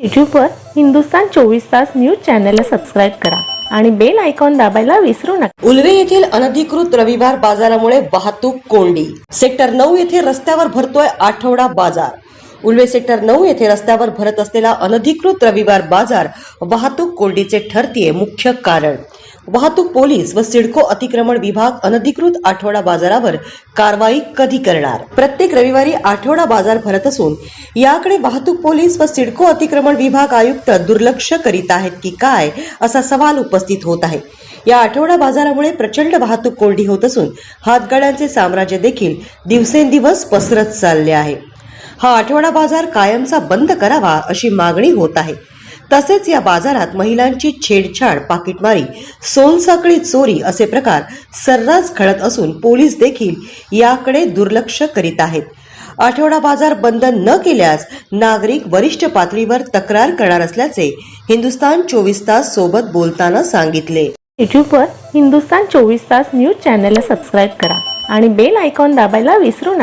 यूट्यूबवर हिंदुस्तान 24 तास न्यूज चॅनलला सबस्क्राईब करा आणि बेल आयकॉन दाबायला विसरू नका। उल्वे येथील अनधिकृत रविवार बाजारामुळे वाहतूक कोंडी। सेक्टर 9 येथे रस्त्यावर भरतोय आठवडा बाजार। उल्वे सेक्टर 9 येथे रस्त्यावर भरत असलेला अनधिकृत रविवार बाजार वाहतूक कोंडीचे ठरतीये मुख्य कारण। वाहतूक पोलीस व सिडको अतिक्रमण विभाग अनधिकृत आठवडा बाजारावर कारवाई कधी करणार? प्रत्येक रविवारी आठवडा बाजार भरत असून याकडे वाहतूक पोलीस व सिडको अतिक्रमण विभाग आयुक्त दुर्लक्ष करीत आहेत की काय असा सवाल उपस्थित होत आहे। या आठवडा बाजारामुळे प्रचंड वाहतूक कोंडी होत असून हातगाड्यांचे साम्राज्य देखील दिवसेंदिवस पसरत चालले आहे। हा आठवडा बाजार कायमचा बंद करावा अशी मागणी होत आहे। तसेच या बाजारात महिलांची छेडछाड, पाकिटमारी, सोनसाखळी चोरी असे प्रकार सर्रास घडत असून पोलीस देखील याकडे दुर्लक्ष करीत आहेत। आठवडा बाजार बंद न केल्यास नागरिक वरिष्ठ पातळीवर तक्रार करणार असल्याचे हिंदुस्तान 24 तास सोबत बोलताना सांगितले। यूट्यूबवर हिंदुस्तान 24 तास न्यूज चॅनलला सबस्क्राईब करा आणि बेल आयकॉन दाबायला विसरू नका।